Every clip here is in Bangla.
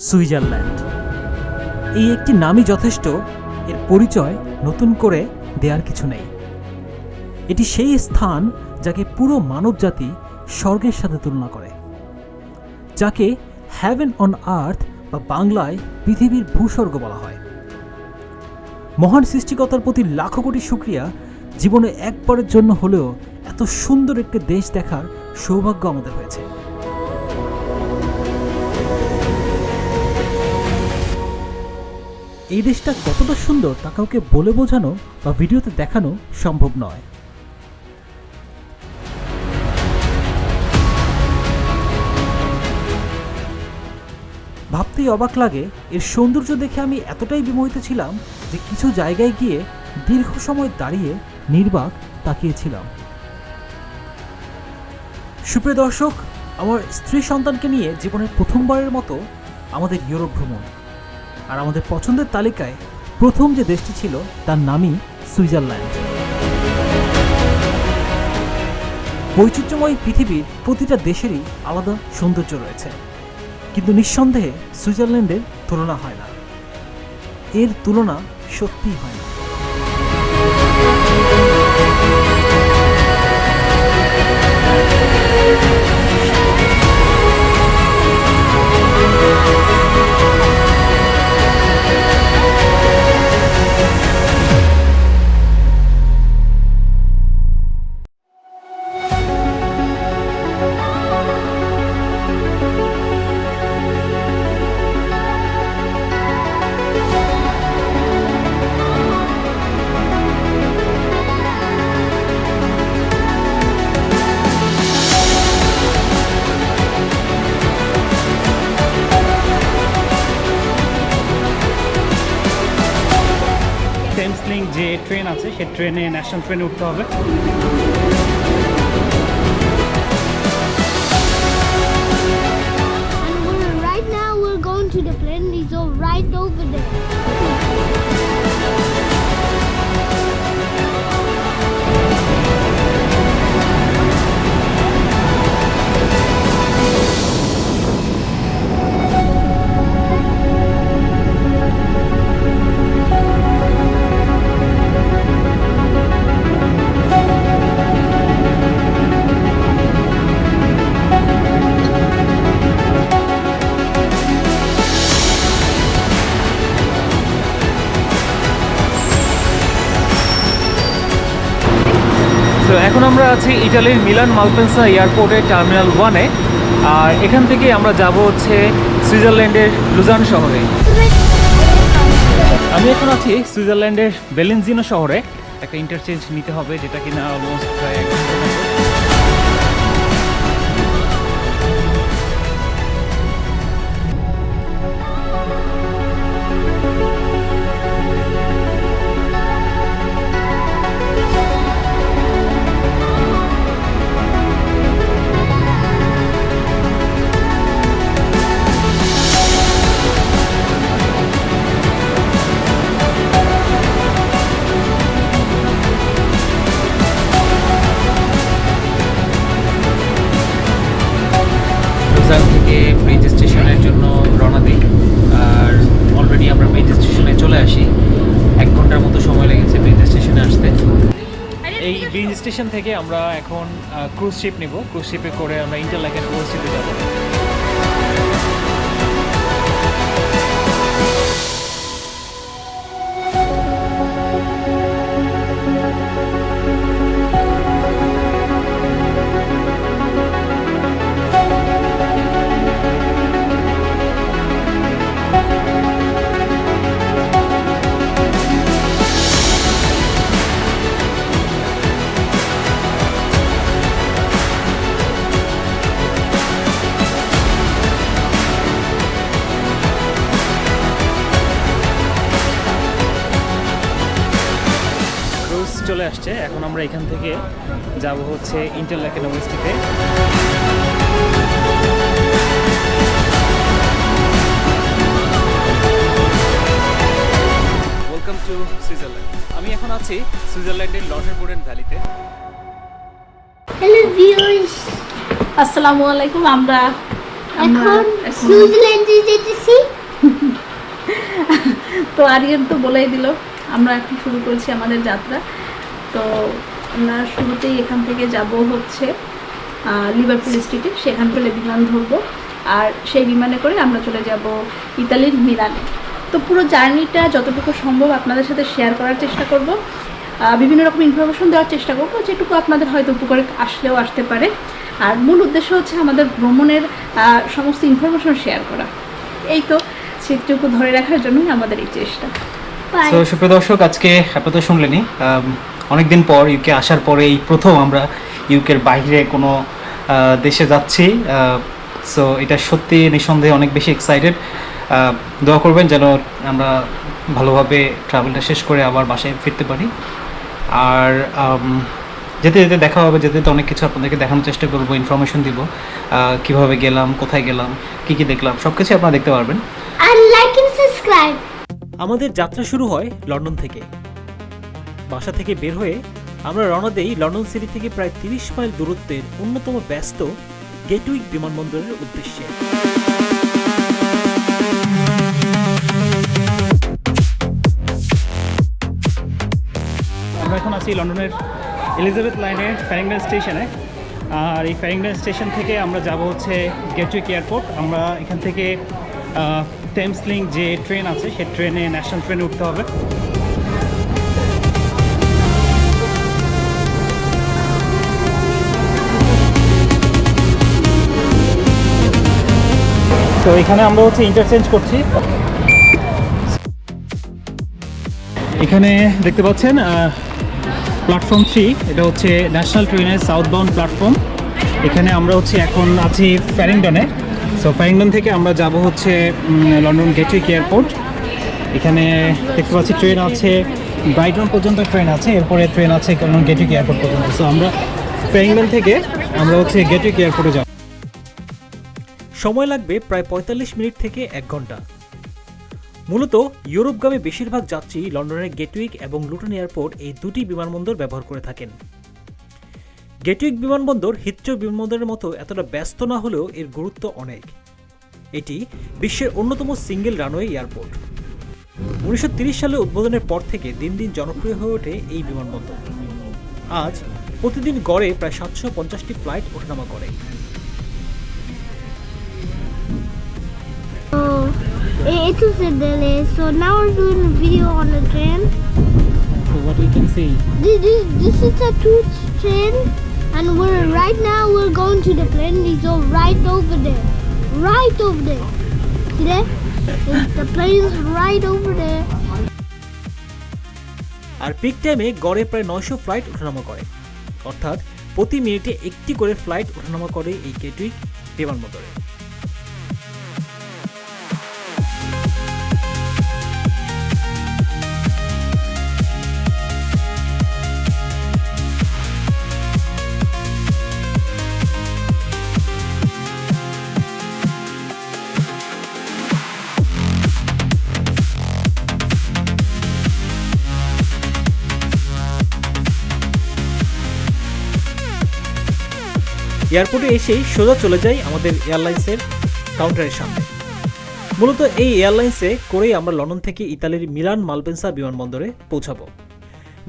সুইজারল্যান্ড। এই একটি নামই যথেষ্ট, এর পরিচয় নতুন করে দেওয়ার কিছু নেই। এটি সেই স্থান যাকে পুরো মানবজাতি স্বর্গের সাথে তুলনা করে, যাকে হ্যাভেন অন আর্থ বা বাংলায় পৃথিবীর ভূস্বর্গ বলা হয়। মহান সৃষ্টিকর্তার প্রতি লাখো কোটি শুকরিয়া, জীবনে একবারের জন্য হলেও এত সুন্দর একটি দেশ দেখার সৌভাগ্য আমাদের হয়েছে। এই দেশটা কতটা সুন্দর তা কাউকে বলে বোঝানো বা ভিডিওতে দেখানো সম্ভব নয়। ভাবতেই অবাক লাগে, এর সৌন্দর্য দেখে আমি এতটাই বিমোহিত ছিলাম যে কিছু জায়গায় গিয়ে দীর্ঘ সময় দাঁড়িয়ে নির্বাক তাকিয়েছিলাম। সুপ্রিয় দর্শক, আমার স্ত্রী সন্তানকে নিয়ে জীবনের প্রথমবারের মতো আমাদের ইউরোপ ভ্রমণ, আর আমাদের পছন্দের তালিকায় প্রথম যে দেশটি ছিল তার নামই সুইজারল্যান্ড। বৈচিত্র্যময় পৃথিবীর প্রতিটা দেশেরই আলাদা সৌন্দর্য রয়েছে, কিন্তু নিঃসন্দেহে সুইজারল্যান্ডের তুলনা হয় না। এর তুলনা সত্যিই হয় না। টেমসলিং যে ট্রেন আছে সেই ট্রেনে ন্যাশনাল ট্রেনে উঠতে হবে। And right now we're going to the plane. It's all right over there. তো এখন আমরা আছি ইটালির মিলান মালপেন্সা এয়ারপোর্টের টার্মিনাল 1-এ, আর এখান থেকে আমরা যাব হচ্ছে সুইজারল্যান্ডের লুজান শহরে। আমি এখন আছি সুইজারল্যান্ডের বেলেনজিনো শহরে। একটা ইন্টারচেঞ্জ নিতে হবে, যেটা কিনা অলমোস্ট প্রায় 1 ঘন্টার মতো। থেকে ব্রিজ স্টেশনের জন্য রওনা দিই, আর অলরেডি আমরা ব্রিজ স্টেশনে চলে আসি। 1 ঘন্টার মতো সময় লেগেছে ব্রিজ স্টেশনে আসতে। এই ব্রিজ স্টেশন থেকে আমরা এখন ক্রুজ শিপ নেব। ক্রুজ শিপে করে আমরা ইন্টারল্যাকেন ক্রুজ শিপে যাব। চলে আসছে। এখন আমরা এখান থেকে যাব হচ্ছে ইন্টারল্যাকেন ওয়েস্টিতে। Welcome to Switzerland. আমি এখন আছি সুইজারল্যান্ডের লটারবোর্ডেন ভ্যালিতে। Hello viewers. আসসালামু আলাইকুম। আমরা এখন সুইজারল্যান্ডে যেতেছি। তো আরিয়ান তো বলেই দিল আমরা এখন শুরু করছি আমাদের যাত্রা। তো আমরা শুরুতেই এখান থেকে যাব হচ্ছে লিভারপুল স্ট্রিটে, সেখান থেকে বিমান ধরবো আর সেই বিমানে করে আমরা চলে যাব ইতালির মিলানে। তো পুরো জার্নিটা যতটুকু সম্ভব আপনাদের সাথে শেয়ার করার চেষ্টা করব, বিভিন্ন রকম ইনফরমেশন দেওয়ার চেষ্টা করবো, যেটুকু আপনাদের হয়তো উপকারে আসলেও আসতে পারে। আর মূল উদ্দেশ্য হচ্ছে আমাদের ভ্রমণের সমস্ত ইনফরমেশন শেয়ার করা। এই তো সেটুকু ধরে রাখার জন্যই আমাদের এই চেষ্টা। Bye. তো সুপ্রিয় দর্শক, আজকে আপনারা তো শুনলেনই, অনেকদিন পর ইউকে আসার পরে এই প্রথম আমরা ইউকের বাইরে কোনো দেশে যাচ্ছি। সো এটা সত্যি নিঃসন্দেহে অনেক বেশি এক্সাইটেড। দোয়া করবেন যেন আমরা ভালোভাবে ট্রাভেলটা শেষ করে আবার বাসায় ফিরতে পারি। আর যেতে যেতে দেখা হবে, যেতে যেতে অনেক কিছু আপনাদেরকে দেখানোর চেষ্টা করবো, ইনফরমেশন দিব, কীভাবে গেলাম, কোথায় গেলাম, কী কী দেখলাম, সব কিছু আপনারা দেখতে পারবেন। And like and subscribe. আমাদের যাত্রা শুরু হয় লন্ডন থেকে। বাসা থেকে বের হয়ে আমরা রওনা দেই লন্ডন সিটি থেকে প্রায় 30 মাইল দূরত্বের অন্যতম ব্যস্ত গেটউইক বিমানবন্দরের উদ্দেশ্যে। আমরা এখন আছি লন্ডনের এলিজাবেথ লাইনের ফ্যারিংডন স্টেশনে। আর এই ফ্যারিংডন স্টেশন থেকে আমরা যাব হচ্ছে গেটউইক এয়ারপোর্ট। আমরা এখান থেকে টেমস লিংক যে ট্রেন আছে সেই ট্রেনে, ন্যাশনাল ট্রেনে উঠতে হবে। তো এখানে আমরা হচ্ছে ইন্টারচেঞ্জ করছি। এখানে দেখতে পাচ্ছেন প্ল্যাটফর্ম 3, এটা হচ্ছে ন্যাশনাল ট্রেনের সাউথ বাউন্ড প্ল্যাটফর্ম। এখানে আমরা হচ্ছে এখন আছি ফ্যারিংডনে। সো ফ্যারিংডন থেকে আমরা যাব হচ্ছে লন্ডন গেটউইক এয়ারপোর্ট। এখানে দেখতে পাচ্ছি ট্রেন আছে ব্রাইটন পর্যন্ত, ট্রেন আছে, এরপরে ট্রেন আছে লন্ডন গেটউইক এয়ারপোর্ট পর্যন্ত। সো আমরা ফ্যারিংডন থেকে আমরা হচ্ছে গেটউইক এয়ারপোর্টে যাব। সময় লাগবে প্রায় 45 মিনিট থেকে 1 ঘন্টা। মূলত ইউরোপগামী বেশিরভাগ যাত্রী লন্ডনের গেটউইক এবং লুটন এয়ারপোর্ট এই দুটি বিমানবন্দর ব্যবহার করে থাকেন। গেটউইক বিমানবন্দর হিথ্রো বিমানবন্দরের মতো এতটা ব্যস্ত না হলেও এর গুরুত্ব অনেক। এটি বিশ্বের অন্যতম সিঙ্গেল রানওয়ে এয়ারপোর্ট। 1930 সালে উদ্বোধনের পর থেকে দিন দিন জনপ্রিয় হয়ে ওঠে এই বিমানবন্দর। আজ প্রতিদিন গড়ে প্রায় 750টি ফ্লাইট ওঠানামা করে। It was a delay, so now we're doing a video on the train. So what we can see, This is a Toots train, and right now we're going to the plane. These are right over there. Right over there. See there? The plane's right over there. আর পিক টাইমে গড়ে প্রায় 900 ফ্লাইট ওঠানামা করে, অর্থাৎ প্রতি মিনিটে একটি করে ফ্লাইট ওঠানামা করে এই গেটউইক বিমানবন্দরে। এয়ারপোর্টে এসেই সোজা চলে যাই আমাদের এয়ারলাইন্সের কাউন্টারের সামনে। মূলত এই এয়ারলাইন্সে করেই আমরা লন্ডন থেকে ইতালির মিলান মালপেন্সা বিমানবন্দরে পৌঁছাবো।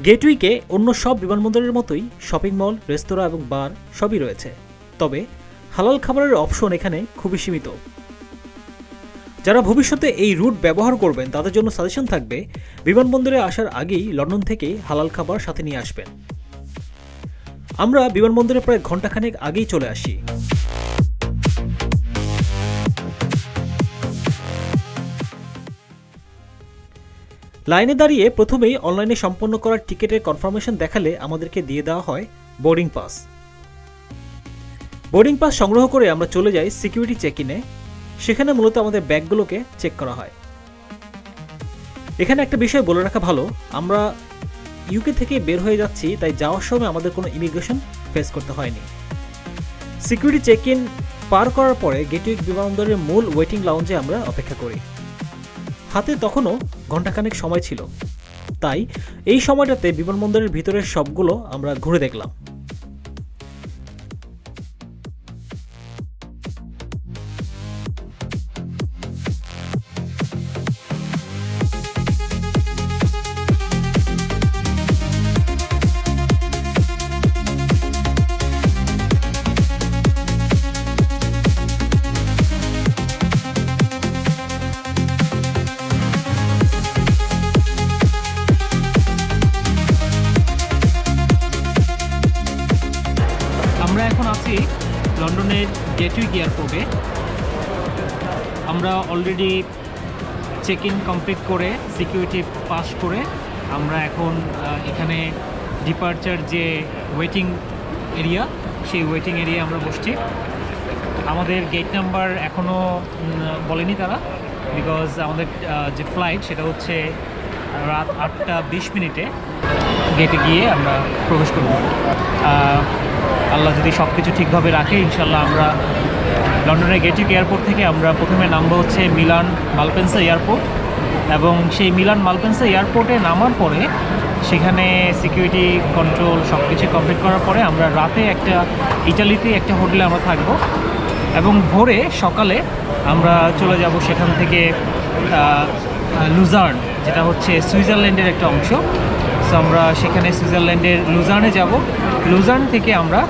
গেটউইকে অন্য সব বিমানবন্দরের মতোই শপিং মল, রেস্তোরাঁ এবং বার সবই রয়েছে, তবে হালাল খাবারের অপশন এখানে খুবই সীমিত। যারা ভবিষ্যতে এই রুট ব্যবহার করবেন তাদের জন্য সাজেশন থাকবে বিমানবন্দরে আসার আগেই লন্ডন থেকে হালাল খাবার সাথে নিয়ে আসবেন। আমরা বিমানবন্দরে প্রায় ঘন্টাখানেক আগেই চলে আসি। লাইনে দাঁড়িয়ে প্রথমেই অনলাইনে সম্পন্ন করা টিকিটের কনফার্মেশন দেখালে আমাদেরকে দিয়ে দেওয়া হয় বোর্ডিং পাস। বোর্ডিং পাস সংগ্রহ করে আমরা চলে যাই সিকিউরিটি চেক ইনে। সেখানে মূলত আমাদের ব্যাগগুলোকে চেক করা হয়। এখানে একটা বিষয় বলে রাখা ভালো, আমরা ইউকে থেকে বের হয়ে যাচ্ছি, তাই যাওয়ার সময় আমাদের কোনো ইমিগ্রেশন ফেস করতে হয়নি। সিকিউরিটি চেক ইন পার করার পরে গেটউইক বিমানবন্দরের মূল ওয়েটিং লাউঞ্জে আমরা অপেক্ষা করি। হাতে তখনও ঘন্টাখানেক সময় ছিল, তাই এই সময়টাতে বিমানবন্দরের ভিতরের সবগুলো আমরা ঘুরে দেখলাম। গেটউইক এয়ারপোর্টে। আমরা অলরেডি চেক ইন কমপ্লিট করে সিকিউরিটি পাস করে আমরা এখন এখানে ডিপার্চার যে ওয়েটিং এরিয়া, সেই ওয়েটিং এরিয়া আমরা বসছি। আমাদের গেট নাম্বার এখনও বলেনি তারা, বিকজ আমাদের যে ফ্লাইট সেটা হচ্ছে রাত 8:20 গেটে গিয়ে আমরা প্রবেশ করব। আল্লাহ যদি সব কিছু ঠিকভাবে রাখে ইনশাল্লাহ আমরা লন্ডনের গেটউইক এয়ারপোর্ট থেকে আমরা প্রথমে নামবো হচ্ছে মিলান মালপেন্সা এয়ারপোর্ট, এবং সেই মিলান মালপেন্সা এয়ারপোর্টে নামার পরে সেখানে সিকিউরিটি কন্ট্রোল সব কিছু কমপ্লিট করার পরে আমরা রাতে ইটালিতে একটা হোটেলে আমরা থাকবো, এবং ভোরে সকালে আমরা চলে যাব সেখান থেকে লুজার্ন, যেটা হচ্ছে সুইজারল্যান্ডের একটা অংশ। সো আমরা সেখানে সুইজারল্যান্ডের লুজার্নে যাব। লুজার্ন থেকে আমরা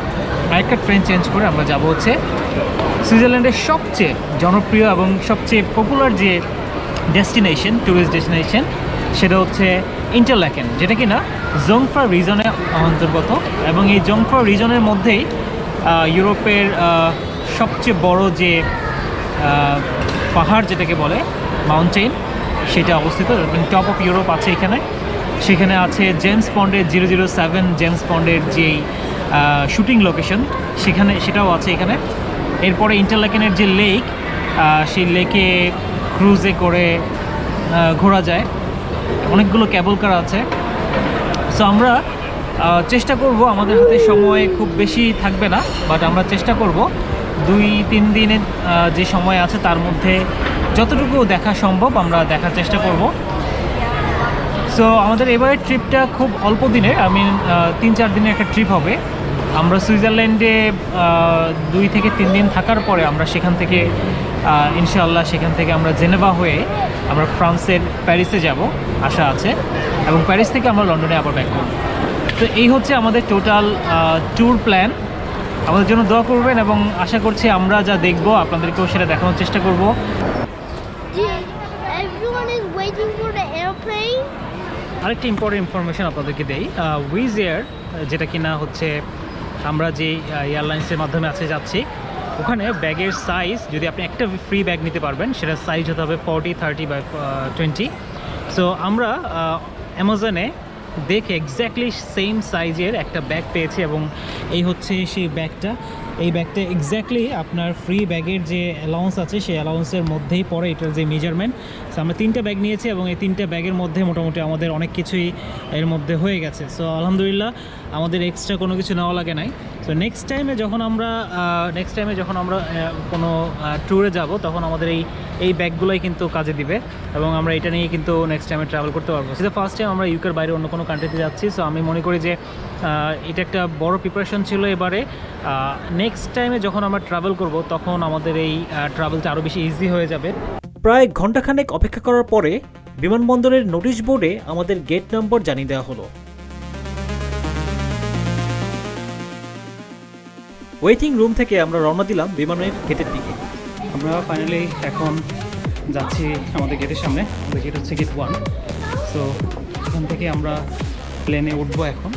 আরেকটা ট্রেন চেঞ্জ করে আমরা যাব হচ্ছে সুইজারল্যান্ডের সবচেয়ে জনপ্রিয় এবং সবচেয়ে পপুলার যে ডেস্টিনেশন, ট্যুরিস্ট ডেস্টিনেশন, সেটা হচ্ছে ইন্টারল্যাকেন, যেটা কি না জংফ্রা রিজনে অন্তর্গত। এবং এই জংফ্রা রিজনের মধ্যেই ইউরোপের সবচেয়ে বড় যে পাহাড় যেটাকে বলে মাউন্টেন, সেটা অবস্থিত। টপ অফ ইউরোপ আছে এখানে। সেখানে আছে জেমস বন্ডের 007 জেমস বন্ডের যেই শুটিং লোকেশন, সেটাও আছে এখানে। এরপরে ইন্টারল্যাকেনের যে লেক, সেই লেকে ক্রুজে করে ঘোরা যায়, অনেকগুলো ক্যাবল কার আছে। সো আমরা চেষ্টা করব, আমাদের হাতে সময় খুব বেশি থাকবে না, বাট আমরা চেষ্টা করব 2-3 দিনের যে সময় আছে তার মধ্যে যতটুকু দেখা সম্ভব আমরা দেখার চেষ্টা করব। সো আমাদের এবারের ট্রিপটা খুব অল্প দিনের, 3-4 দিনের একটা ট্রিপ হবে। আমরা সুইজারল্যান্ডে 2 থেকে 3 দিন থাকার পরে আমরা সেখান থেকে ইনশাআল্লাহ সেখান থেকে আমরা জেনেভা হয়ে আমরা ফ্রান্সের প্যারিসে যাব আশা আছে, এবং প্যারিস থেকে আমরা লন্ডনে আবার ব্যাক করব। তো এই হচ্ছে আমাদের টোটাল ট্যুর প্ল্যান। আমাদের জন্য দোয়া করবেন, এবং আশা করছি আমরা যা দেখব আপনাদেরকেও সেটা দেখানোর চেষ্টা করব। Everyone is waiting for the airplane. আরেকটা ইম্পর্টেন্ট ইনফরমেশন আপনাদেরকে দেই, উইজ এয়ার, যেটা কিনা হচ্ছে আমরা যে এয়ারলাইন্সের মাধ্যমে যাচ্ছি, ওখানে ব্যাগের সাইজ, যদি আপনি একটা ফ্রি ব্যাগ নিতে পারবেন, সেটার সাইজ হতে হবে 40, 30 by 20। সো আমরা অ্যামাজনে দেখে এক্স্যাক্টলি সেম সাইজের একটা ব্যাগ পেয়েছি, এবং এই হচ্ছে সেই ব্যাগটা। এই ব্যাগটা এক্স্যাক্টলি আপনার ফ্রি ব্যাগের যে অ্যালাউন্স আছে সেই অ্যালাউন্সের মধ্যেই পড়ে, এটার যে মেজারমেন্ট। সো আমরা 3টা ব্যাগ নিয়েছি, এবং এই 3টা ব্যাগের মধ্যে মোটামুটি আমাদের অনেক কিছুই এর মধ্যে হয়ে গেছে। সো আলহামদুলিল্লাহ আমাদের এক্সট্রা কোনো কিছু নেওয়া লাগে নাই। সো নেক্সট টাইমে যখন আমরা কোনো ট্যুরে যাব, তখন আমাদের এই ব্যাগগুলোই কিন্তু কাজে দিবে, এবং আমরা এটা নিয়ে কিন্তু নেক্সট টাইমে ট্রাভেল করতে পারবো। সেটা ফার্স্ট টাইম আমরা ইউকের বাইরে অন্য কোনো কান্ট্রিতে যাচ্ছি। সো আমি মনে করি যে এটা একটা বড় প্রিপারেশন ছিল এবারে। নেক্সট টাইমে যখন আমরা ট্রাভেল করব, তখন আমাদের এই ট্রাভেলটা আরও বেশি ইজি হয়ে যাবে। প্রায় ঘন্টাখানেক অপেক্ষা করার পরে বিমানবন্দরের নোটিশ বোর্ডে আমাদের গেট নম্বর জানিয়ে দেওয়া হলো। ওয়েটিং রুম থেকে আমরা রওনা দিলাম বিমানের গেটের দিকে। আমরা ফাইনালি এখন যাচ্ছি আমাদের গেটের সামনে। আমাদের গেট হচ্ছে গেট 1। সো এখান থেকে আমরা প্লেনে উঠবো এখন।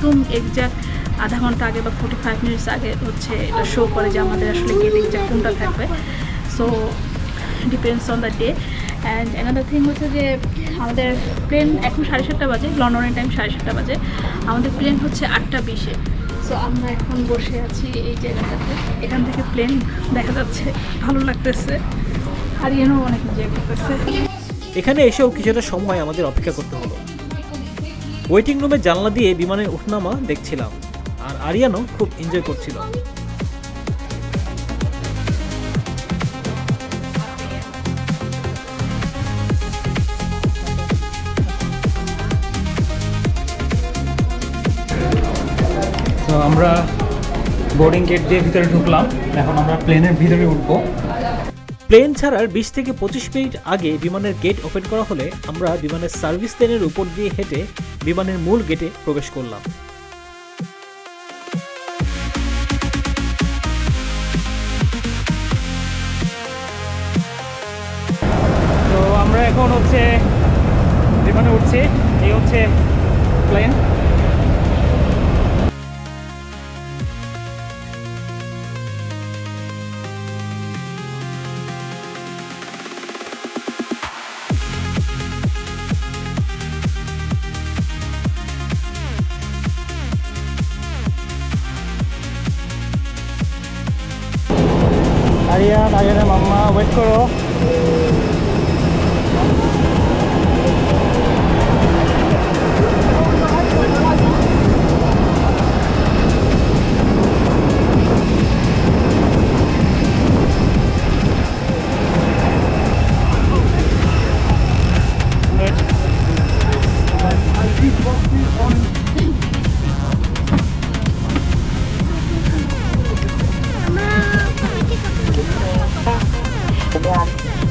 একদম এক্স্যাক্ট আধা ঘন্টা আগে বা 45 মিনিটস আগে হচ্ছে এটা শো করে যে আমাদের আসলে গেট এক্স্যাক্ট কোনটা থাকবে। So depends on the day. And another thing হচ্ছে যে আমাদের প্লেন এখন 7:30 বাজে, লন্ডনের টাইম 7:30 বাজে। আমাদের প্লেন হচ্ছে 8:20-এ। সো আমরা এখন বসে আছি এই জায়গাটাতে, এখান থেকে প্লেন দেখা যাচ্ছে, ভালো লাগতেছে, আর এনও অনেক এনজয় করতেছে। এখানে এসেও কিছুটা সময় আমাদের অপেক্ষা করতে হলো। ওয়েটিং রুমের জানলা দিয়ে বিমানের ওঠানামা দেখছিলাম, আর আরিয়ানও খুব এনজয় করছিল। তো আমরা বোর্ডিং গেট দিয়ে ভিতরে ঢুকলাম, এখন আমরা প্লেনের ভিতরে উঠবো। প্লেন ছাড়ার 20 থেকে 25 মিনিট আগে বিমানের গেট ওপেন করা হলে আমরা বিমানের সার্ভিস লেনের উপর দিয়ে হেঁটে বিমানের মূল গেটে প্রবেশ করলাম। তো আমরা এখন হচ্ছে বিমানে উঠছি, এই হচ্ছে প্লেন। আরিয়ান মাম্মা ওয়েট করো।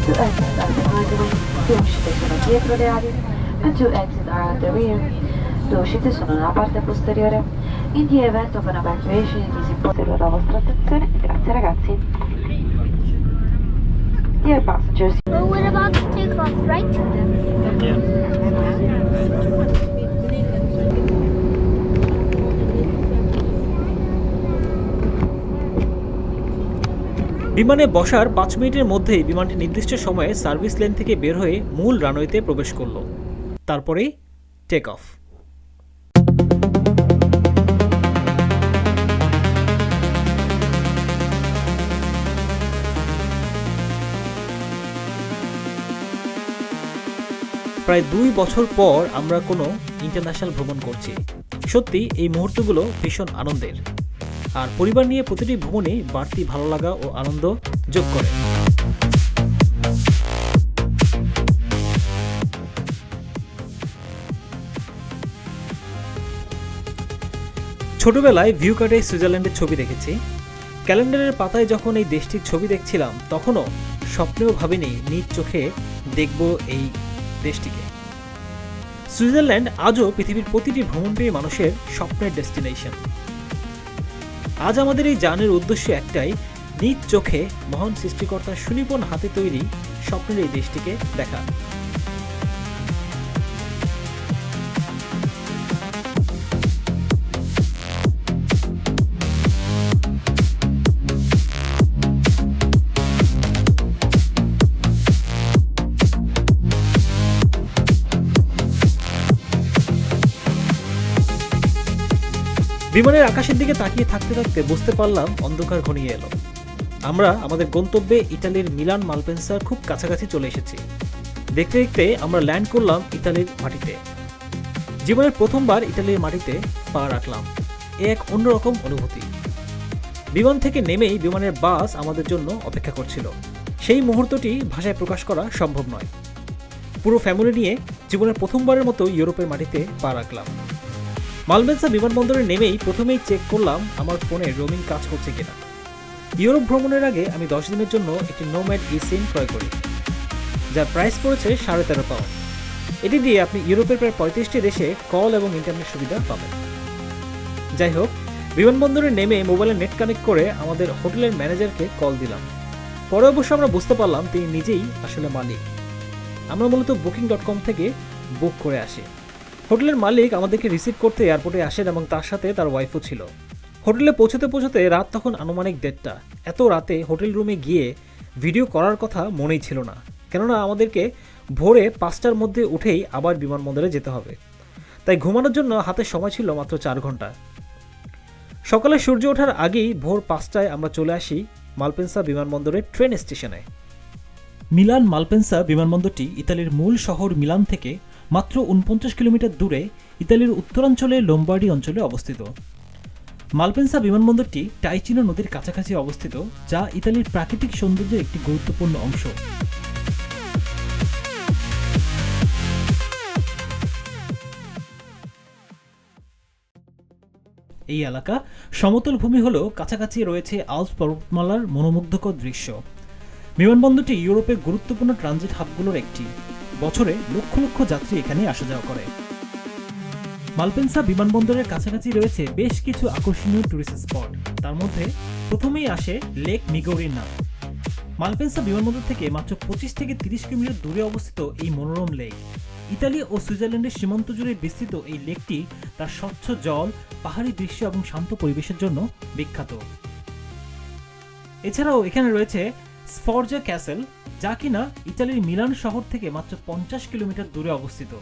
Two exits are behind you, two uscite sono dietro le ali, and two exits are at the rear. Due uscite sono nella parte posteriore. In the event of an evacuation, it is important per la vostra attenzione. Grazie ragazzi. Dear passengers, Well, we're about to take off, right? বিমানে বসার 5 মিনিটের মধ্যেই বিমানটি নির্দিষ্ট সময়ে সার্ভিস লেন থেকে বের হয়ে মূল রানওয়েতে প্রবেশ করল। তারপরেই টেক অফ। প্রায় 2 বছর পর আমরা কোনো ইন্টারন্যাশনাল ভ্রমণ করছি। সত্যি এই মুহূর্তগুলো ভীষণ আনন্দের, আর পরিবার নিয়ে প্রতিটি ভ্রমণে বাড়তি ভালো লাগা ও আনন্দ যোগ করে। ছোটবেলায় ভিউ কার্ডে সুইজারল্যান্ডের ছবি দেখেছি। ক্যালেন্ডারের পাতায় যখন এই দেশটির ছবি দেখছিলাম, তখনও স্বপ্নেও ভাবিনি নিজ চোখে দেখব এই দেশটিকে। সুইজারল্যান্ড আজও পৃথিবীর প্রতিটি ভ্রমণপ্রিয় মানুষের স্বপ্নের ডেস্টিনেশন। আজ আমাদের এই জার্নির উদ্দেশ্য একটাই, নিজ চোখে মহান সৃষ্টিকর্তার সুনিপুণ হাতে তৈরি স্বপ্নের এই দেশটিকে দেখা। বিমানের আকাশের দিকে তাকিয়ে থাকতে থাকতে বুঝতে পারলাম অন্ধকার ঘনিয়ে এলো। আমরা আমাদের গন্তব্যে ইতালির মিলান মালপেন্সার খুব কাছাকাছি চলে এসেছি। দেখতে দেখতে আমরা ল্যান্ড করলাম ইতালির মাটিতে। জীবনের প্রথমবার ইতালির মাটিতে পা রাখলাম। এ এক অন্যরকম অনুভূতি। বিমান থেকে নেমেই বিমানের বাস আমাদের জন্য অপেক্ষা করছিল। সেই মুহূর্তটি ভাষায় প্রকাশ করা সম্ভব নয়। পুরো ফ্যামিলি নিয়ে জীবনের প্রথমবারের মতো ইউরোপের মাটিতে পা রাখলাম। মালপেন্সা বিমানবন্দরে নেমেই প্রথমেই চেক করলাম আমার ফোনে রোমিং কাজ করছে কিনা। ইউরোপ ভ্রমণের আগে আমি 10 দিনের জন্য একটি নোম্যাড সিম ক্রয় করি, যার প্রাইস পড়েছে 13.5 পাউন্ড। এটি দিয়ে আপনি ইউরোপের প্রায় 35টি দেশে কল এবং ইন্টারনেট সুবিধা পাবেন। যাই হোক, বিমানবন্দরে নেমে মোবাইলে নেট কানেক্ট করে আমাদের হোটেলের ম্যানেজারকে কল দিলাম। পরে অবশ্য আমরা বুঝতে পারলাম তিনি নিজেই আসলে মালিক। আমরা মূলত booking.com থেকে বুক করে আসি। হোটেলের মালিক আমাদেরকে রিসিভ করতে এয়ারপোর্টে আসেন এবং তার সাথে তার ওয়াইফও ছিল। হোটেলে পৌঁছতে পৌঁছতে রাত তখন আনুমানিক 1:30। এত রাতে হোটেল রুমে গিয়ে ভিডিও করার কথা মনেই ছিল না, কেননা আমাদেরকে ভোরে 5টার মধ্যে উঠেই আবার বিমানবন্দরে যেতে হবে। তাই ঘুমানোর জন্য হাতে সময় ছিল মাত্র 4 ঘন্টা। সকালে সূর্য ওঠার আগেই ভোর 5টায় আমরা চলে আসি মালপেন্সা বিমানবন্দরের ট্রেন স্টেশনে। মিলান মালপেন্সা বিমানবন্দরটি ইতালির মূল শহর মিলান থেকে মাত্র 49 কিলোমিটার দূরে ইতালির উত্তরাঞ্চলে লোম্বার্ডি অঞ্চলে অবস্থিত। মালপেন্সা বিমানবন্দরটি টাইচিনো নদীর কাছাকাছি অবস্থিত, যা ইতালির প্রাকৃতিক সৌন্দর্যের একটি গুরুত্বপূর্ণ অংশ। এই এলাকা সমতল ভূমি হলেও কাছাকাছি রয়েছে আল্পস পর্বতমালার মনোমুগ্ধকর দৃশ্য। বিমানবন্দরটি ইউরোপের গুরুত্বপূর্ণ ট্রানজিট হাবগুলোর একটি। বছরে লক্ষ লক্ষ যাত্রী এখানে আসা যাওয়া করে। মালপেন্সা বিমানবন্দরের কাছাকাছি রয়েছে বেশ কিছু আকর্ষণীয় টুরিস্ট স্পট। তার মধ্যে প্রথমেই আসে লেক মিগৌরির নাম। মালপেন্সা বিমানবন্দর থেকে মাত্র 25 থেকে 30 কিলোমিটার দূরে অবস্থিত এই মনোরম লেক। ইতালি ও সুইজারল্যান্ডের সীমান্ত জুড়ে বিস্তৃত এই লেকটি তার স্বচ্ছ জল, পাহাড়ি দৃশ্য এবং শান্ত পরিবেশের জন্য বিখ্যাত। এছাড়াও এখানে রয়েছে স্ফর্জা ক্যাসেল, যা কিনা ইতালির মিলান শহর থেকে মাত্র 50 কিলোমিটার দূরে অবস্থিত।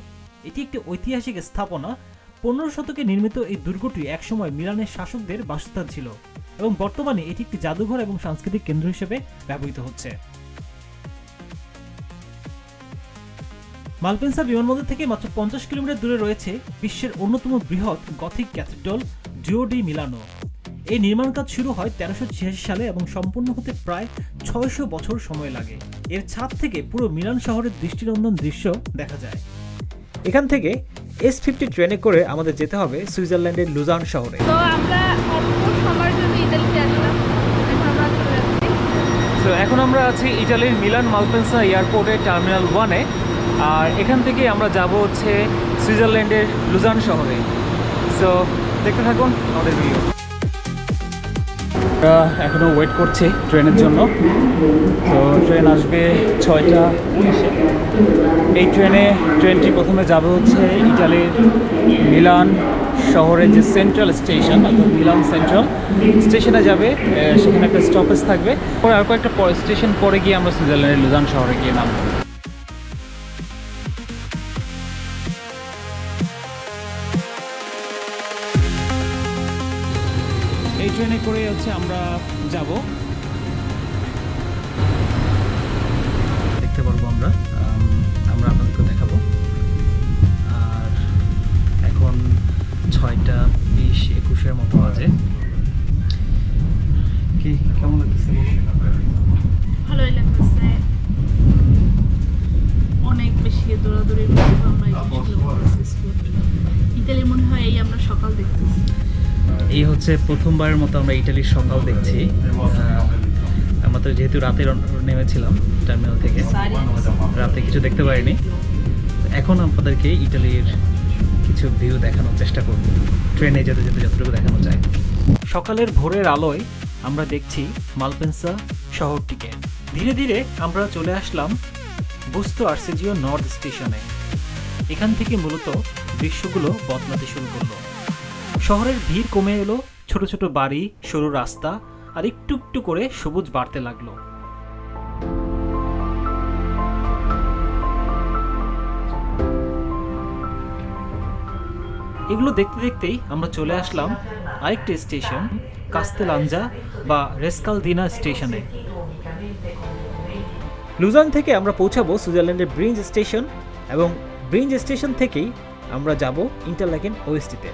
এটি একটি ঐতিহাসিক স্থাপনা। 15 শতকে নির্মিত এই দুর্গটি একসময় মিলানের শাসকদের বাসস্থান ছিল এবং বর্তমানে এটি একটি জাদুঘর এবং সাংস্কৃতিক কেন্দ্র হিসেবে ব্যবহৃত হচ্ছে। মালপেন্সা বিমানবন্দর থেকে মাত্র 50 কিলোমিটার দূরে রয়েছে বিশ্বের অন্যতম বৃহৎ গথিক ক্যাথিড্রাল ডিও ডি মিলানো। এই নির্মাণ কাজ শুরু হয় 1386 সালে এবং সম্পূর্ণ হতে প্রায় 600 বছর সময় লাগে। এর ছাদ থেকে পুরো মিলান শহরের দৃষ্টিনন্দন দৃশ্য দেখা যায়। এখান থেকে S50 ট্রেনে করে আমাদের যেতে হবে সুইজারল্যান্ডের লুজান শহরে। তো আমরা অল্প সময়ের জন্য ইতালিতে আসলাম, এখন আমরা চলে যাচ্ছি। তো এখন আমরা আছি ইটালির মিলান মালপেন্সা এয়ারপোর্টের টার্মিনাল 1-এ, আর এখান থেকে আমরা যাব হচ্ছে সুইজারল্যান্ডের লুজান শহরে। সো দেখতে থাকুন আমাদের ভিডিও। আমরা এখনও ওয়েট করছি ট্রেনের জন্য। তো ট্রেন আসবে 6:19-এ। এই ট্রেনটি প্রথমে যাবে হচ্ছে ইটালির মিলান শহরের যে সেন্ট্রাল স্টেশন, অর্থাৎ মিলান সেন্ট্রাল স্টেশনে যাবে। সেখানে একটা স্টপেজ থাকবে। পরে আর কয়েকটা স্টেশন পরে গিয়ে আমরা সুইজারল্যান্ডের লুজান শহরে গিয়ে নামবো। এই ট্রেনে করে হচ্ছে আমরা যাব, দেখতে পারবো আমরা আপনাদেরকে দেখাবো। আর এখন 6:20-21-এর মতো বাজে। কি কেমন লাগছে? ভালোই লাগতেছে। অনেক বেশি দৌড়াদৌড়ির মধ্যে আমরা এই জিনিসগুলো করতেছি। ইতালির মনে হয় এই আমরা সকাল দেখতেছি। এই হচ্ছে প্রথমবারের মতো আমরা ইটালির সকাল দেখছি। আমরা তো যেহেতু রাতে নেমেছিলাম টার্মিনাল থেকে, রাতে কিছু দেখতে পারিনি। এখন আপনাদেরকে ইটালির কিছু ভিউ দেখানোর চেষ্টা করব, ট্রেনে যেতে যেতে যতটুকু দেখানো যায়। সকালের ভোরের আলোয় আমরা দেখছি মালপেন্সা শহরটিকে। ধীরে ধীরে আমরা চলে আসলাম বুস্তো আর্সেজিও নর্থ স্টেশনে। এখান থেকে মূলত দৃশ্যগুলো বদলাতে শুরু করলো। শহরের ভিড় কমে এলো, ছোট ছোট বাড়ি, সরু রাস্তা আর একটু একটু করে সবুজ বাড়তে লাগলো। এগুলো দেখতে দেখতেই আমরা চলে আসলাম আরেকটি স্টেশন, কাস্তেলাঞ্জা বা রেস্কালদিনা স্টেশনে। লুজান থেকে আমরা পৌঁছাবো সুইজারল্যান্ডের ব্রিঞ্জ স্টেশন এবং ব্রিঞ্জ স্টেশন থেকেই আমরা যাব ইন্টারলাকেন ওয়েস্টিতে।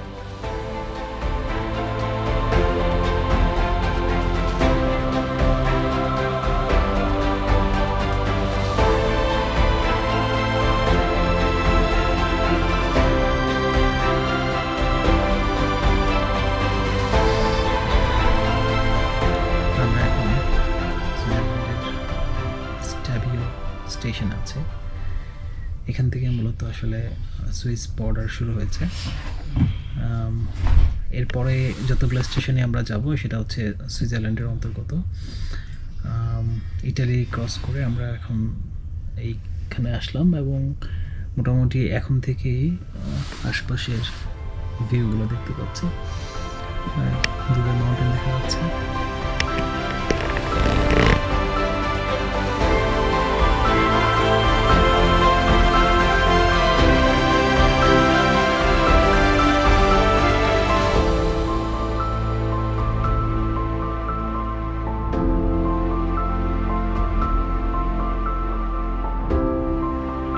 স্টেশন আছে, এখান থেকে মূলত আসলে সুইস বর্ডার শুরু হয়েছে। এরপরে যতগুলো স্টেশনে আমরা যাব সেটা হচ্ছে সুইজারল্যান্ডের অন্তর্গত। ইটালি ক্রস করে আমরা এখন এইখানে আসলাম এবং মোটামুটি এখন থেকেই আশপাশের ভিউগুলো দেখতে পাচ্ছি। দূরে মাউন্টেন দেখা যাচ্ছে।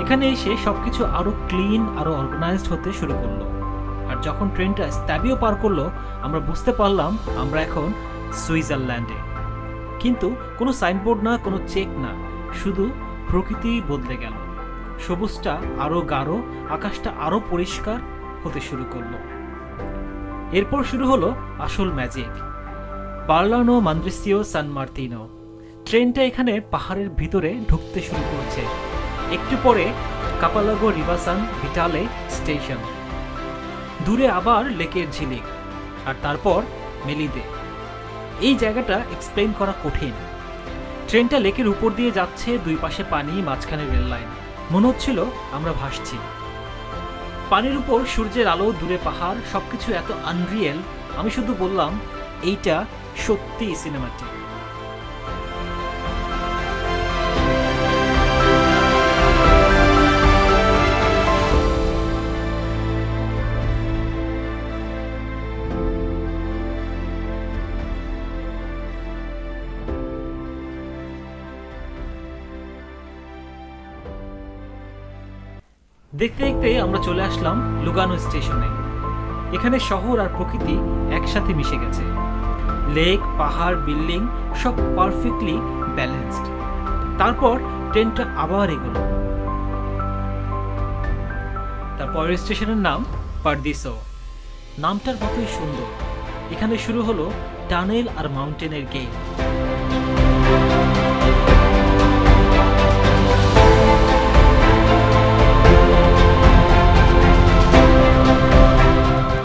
এখানে এসে সবকিছু আরো ক্লিন, আরো অর্গানাইজড হতে শুরু করলো। আর যখন ট্রেনটা স্ট্যাবিও পার করলো, আমরা বুঝতে পারলাম আমরা এখন সুইজারল্যান্ডে। কিন্তু কোনো সাইনবোর্ড না, কোনো চেক না, শুধু প্রকৃতি বদলে গেল। সবুজটা আরো গাঢ়, আকাশটা আরো পরিষ্কার হতে শুরু করলো। এরপর শুরু হলো আসল ম্যাজিক, পারলানো মান্দ্রিসিও সান মার্তিনো। ট্রেনটা এখানে পাহাড়ের ভিতরে ঢুকতে শুরু করেছে। একটু পরে কাপালাগো রিভাসান ভিটালে স্টেশন, দূরে আবার লেকের ঝিলিক, আর তারপর মেলিদে। এই জায়গাটা এক্সপ্লেইন করা কঠিন। ট্রেনটা লেকের উপর দিয়ে যাচ্ছে, দুই পাশে পানি, মাঝখানে রেল লাইন। মনে হচ্ছিল আমরা ভাসছি। পানির উপর সূর্যের আলো, দূরে পাহাড়, সবকিছু এত আনরিয়েল। আমি শুধু বললাম এইটা সত্যি সিনেমাটিক। দেখতে দেখতে আমরা চলে আসলাম লুগানো স্টেশনে। এখানে শহর আর প্রকৃতি একসাথে মিশে গেছে। লেক, পাহাড়, বিল্ডিং সব পারফেক্টলি ব্যালেন্সড। তারপর ট্রেনটা আবার এগোলো। তারপরের স্টেশনের নাম পারদিসো। নামটার মতোই সুন্দর। এখানে শুরু হলো টানেল আর মাউন্টেনের গেম।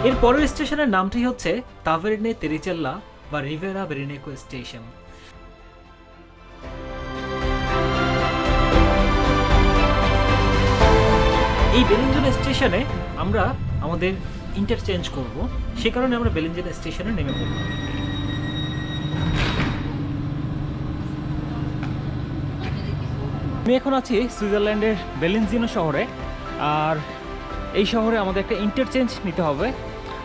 এর পরের স্টেশনের নামটি হচ্ছে তাভেরনে তেরিচেল্লা বা রিভেরা বেরিনেকো স্টেশন। এই বেলিঞ্জোনা স্টেশনে আমরা আমাদের ইন্টারচেঞ্জ করব, সে কারণে আমরা বেলিঞ্জোনা স্টেশনে নেমে পড়ব। আমি এখন আছি সুইজারল্যান্ডের বেলিঞ্জিনো শহরে, আর এই শহরে আমাদের একটা ইন্টারচেঞ্জ নিতে হবে।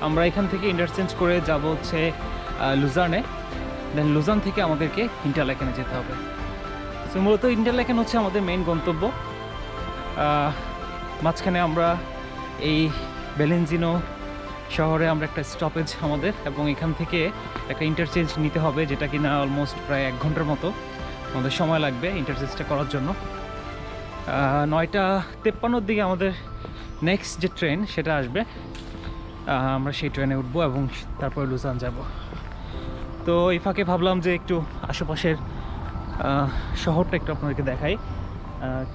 আমরা এখান থেকে ইন্টারচেঞ্জ করে যাব হচ্ছে লুজার্নে, দেন লুজান থেকে আমাদেরকে ইন্টারল্যাকেনে যেতে হবে। সো মূলত ইন্টারল্যাকেন হচ্ছে আমাদের মেইন গন্তব্য। মাঝখানে আমরা এই বেলিঞ্জিনো শহরে আমরা একটা স্টপেজ আমাদের, এবং এখান থেকে একটা ইন্টারচেঞ্জ নিতে হবে, যেটা কিনা অলমোস্ট প্রায় 1 ঘন্টার মতো আমাদের সময় লাগবে ইন্টারচেঞ্জটা করার জন্য। 9:53-র দিকে আমাদের নেক্সট যে ট্রেন সেটা আসবে, আমরা সেই ট্রেনে উঠবো এবং তারপরে লুজান যাব। তো এই ফাঁকে ভাবলাম যে একটু আশেপাশের শহরটা একটু আপনাদেরকে দেখাই,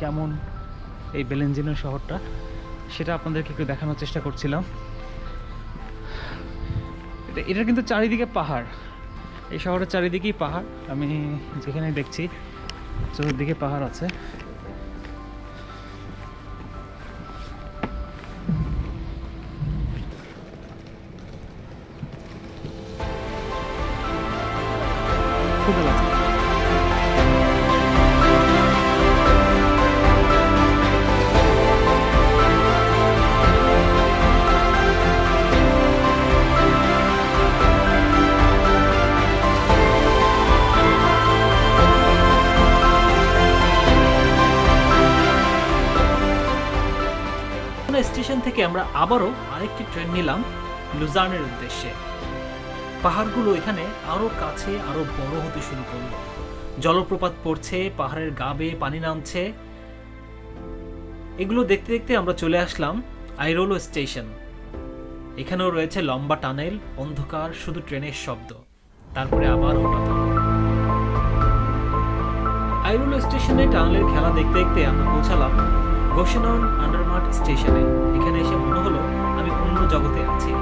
কেমন এই বেলিঞ্জিনো শহরটা সেটা আপনাদেরকে একটু দেখানোর চেষ্টা করছিলাম। এটা কিন্তু চারিদিকে পাহাড়, এই শহরের চারিদিকেই পাহাড়। আমি যেখানে দেখছি চতুর্দিকে পাহাড় আছে। খুব ভালো আছে। স্টেশন থেকে আমরা আবারও আরেকটি ট্রেন নিলাম লুজার্নের উদ্দেশ্যে। পাহাড়গুলো এখানে আরো কাছে, আরো বড় হতে শুরু করলো। জলপ্রপাত পড়ছে, পাহাড়ের গা বেয়ে পানি নামছে। এগুলো দেখতে দেখতে আমরা চলে আসলাম আইরোলো স্টেশন। এখানেও রয়েছে লম্বা টানেল, অন্ধকার, শুধু ট্রেনের শব্দ। তারপরে আবার হঠাৎ আইরোলো স্টেশনে টানেলের খেলা দেখতে দেখতে আমরা পৌঁছালাম গোশেনন আন্ডারমার্ট স্টেশনে। এখানে এসে মনে হলো আমি অন্য জগতে আছি।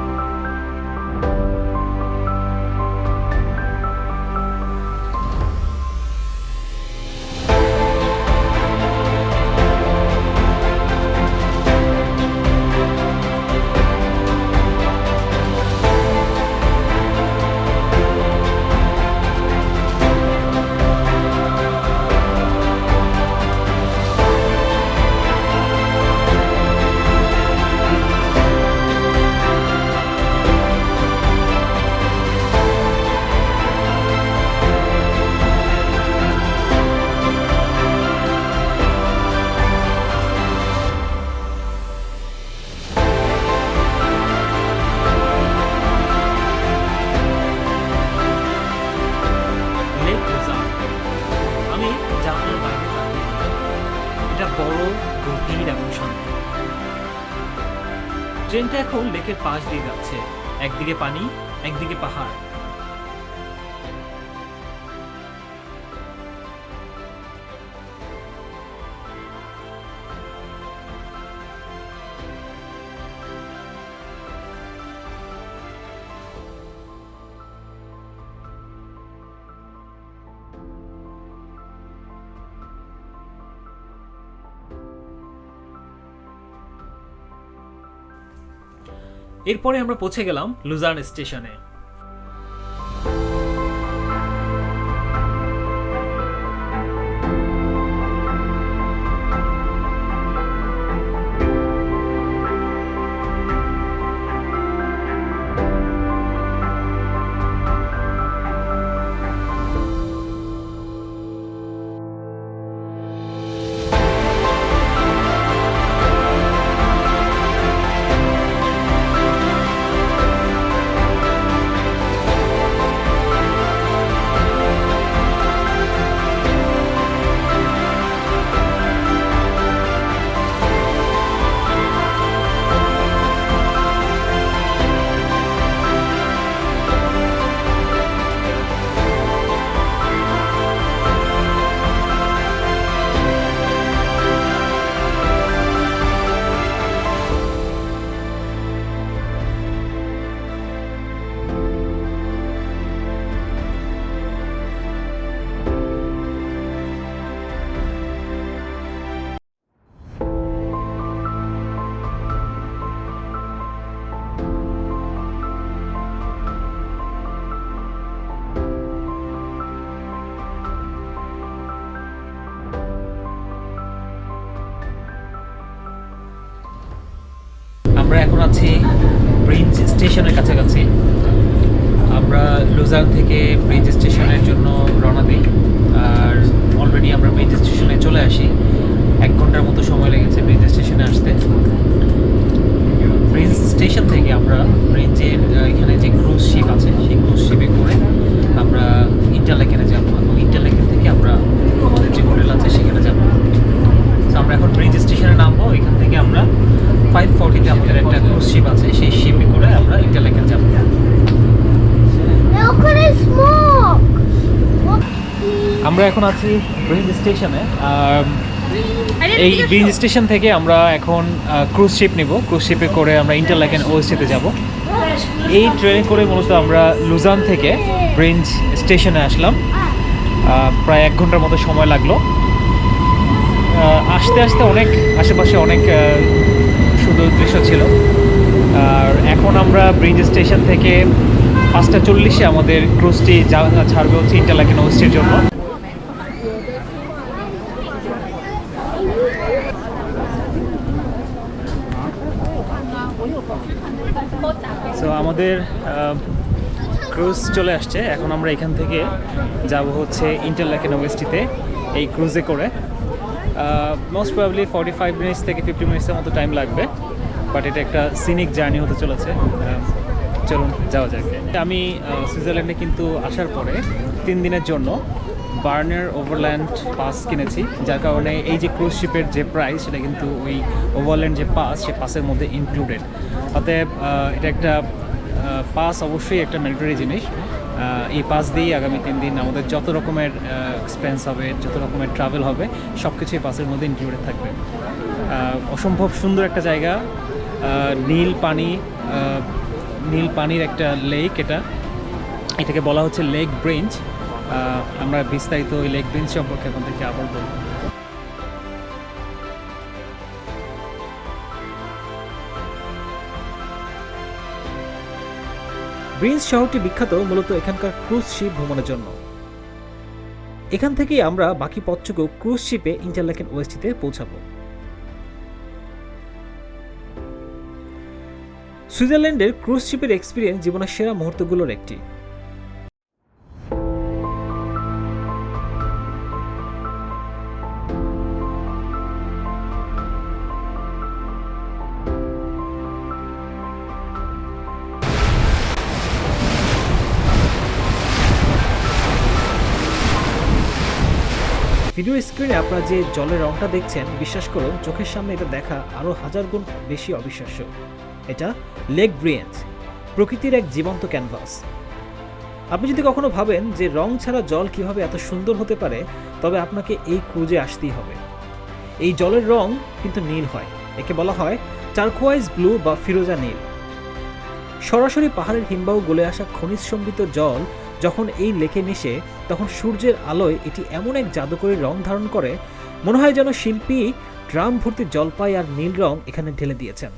ট্রেনটা এখন লেকের পাশ দিয়ে যাচ্ছে, একদিকে পানি, একদিকে পাহাড়। এরপরে আমরা পৌঁছে গেলাম লুজার্ন স্টেশনে। আমরা এখন আছি ব্রিঞ্জ স্টেশনের কাছাকাছি। আমরা লুজার্ন থেকে ব্রিঞ্জ স্টেশনের জন্য রওনা দিই, আর অলরেডি আমরা ব্রিঞ্জ স্টেশনে চলে আসি। 1 ঘন্টার মতো সময় লেগেছে ব্রিঞ্জ স্টেশনে আসতে। ব্রিঞ্জ স্টেশন থেকে আমরা ব্রিঞ্জের এখানে যে ক্রুজ শিপ আছে সেই ক্রুজ শিপে করে আমরা ইন্টারলেকেনে যাব, এবং ইন্টারলেকেন থেকে আমরা আমাদের যে হোটেল আছে সেখানে যাব। তো আমরা এখন ব্রিঞ্জ স্টেশনে নামবো। এখান থেকে আমরা 540-তে আমাদের একটা ক্রুজ শিপ আছে, সেই শিপে করে আমরা ইন্টারলেকেন যাব। Look at the smoke. আমরা এখন আছি ব্রিঞ্জ স্টেশনে। এই ব্রিঞ্জ স্টেশন থেকে আমরা এখন ক্রুজ শিপ নিব। ক্রুজ শিপে করে আমরা ইন্টারলেকেন ওএসটিতে যাব। এই ট্রেনে করে মূলত আমরা লুজার্ন থেকে ব্রিঞ্জ স্টেশনে আসলাম। প্রায় 1 ঘন্টার মতো সময় লাগলো। আসতে আসতে অনেক আশেপাশে অনেক সুন্দর দৃশ্য ছিল। আর এখন আমরা ব্রিঞ্জ স্টেশন থেকে 5:40-এ আমাদের ক্রুজটি ছাড়বে হচ্ছে ইন্টারলেকেন ওএসটির জন্য। সো আমাদের ক্রুজ চলে আসছে। এখন আমরা এখান থেকে যাব হচ্ছে ইন্টারলেকেন ওএসটিতে এই ক্রুজে করে। মোস্ট প্রবাবলি 45 মিনিটস থেকে 50 মিনিটসের মতো টাইম লাগবে, বাট এটা একটা সিনিক জার্নি হতে চলেছে। চলুন যাওয়া যাক। আমি সুইজারল্যান্ডে কিন্তু আসার পরে 3 দিনের জন্য বার্নার ওভারল্যান্ড পাস কিনেছি, যার কারণে এই যে ক্রুজ শিপের যে প্রাইস সেটা কিন্তু ওই ওভারল্যান্ড যে পাস সে পাসের মধ্যে ইনক্লুডেড। অতএব এটা একটা পাস অবশ্যই একটা ম্যান্ডেটরি জিনিস। এই পাস দিয়েই আগামী 3 দিন আমাদের যত রকমের এক্সপেন্স হবে, যত রকমের ট্রাভেল হবে, সব কিছুই পাসের মধ্যে ইনক্লুডেড থাকবে। অসম্ভব সুন্দর একটা জায়গা, নীল পানির একটা লেক। এটাকে বলা হচ্ছে লেক ব্রিঞ্জ। আমরা বিস্তারিত ওই লেক ব্রিঞ্জ সম্পর্কে এখন থেকে আবার বলব। ব্রিঞ্জ শহরটি বিখ্যাত মূলত এখানকার ক্রুজ শিপ ভ্রমণের জন্য। এখান থেকেই আমরা বাকি পথটুকু ক্রুজ শিপে ইন্টারলেকেন ওএসটিতে পৌঁছাবো। সুইজারল্যান্ডের ক্রুজ শিপের এক্সপিরিয়েন্স জীবনের সেরা মুহূর্তগুলোর একটি। ভিডিও স্ক্রিনে আপনারা যে জলের রংটা দেখছেন, বিশ্বাস করুন চোখের সামনে এটা দেখা আরও 1000 গুণ বেশি অবিশ্বাস্য। এটা লেক ব্রিঞ্জ, প্রকৃতির এক জীবন্ত ক্যানভাস। আপনি যদি কখনো ভাবেন যে রং ছাড়া জল কিভাবে এত সুন্দর হতে পারে, তবে আপনাকে এই ক্রুজে আসতেই হবে। এই জলের রং কিন্তু নীল হয়, একে বলা হয় টার্কোয়াইজ ব্লু বা ফিরোজা নীল। সরাসরি পাহাড়ের হিমবাহ গলে আসা খনিজ সমৃদ্ধ জল যখন এই লেকে মিশে, তখন সূর্যের আলোয় এটি এমন এক জাদুকরী রং ধারণ করে, মনে হয় যেন শিল্পী ড্রাম ভর্তি জলপাই আর নীল রং এখানে ঢেলে দিয়েছেন।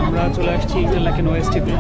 আমরা চলে আসছি ইন্টারলাকেন ওয়েস্টিতে।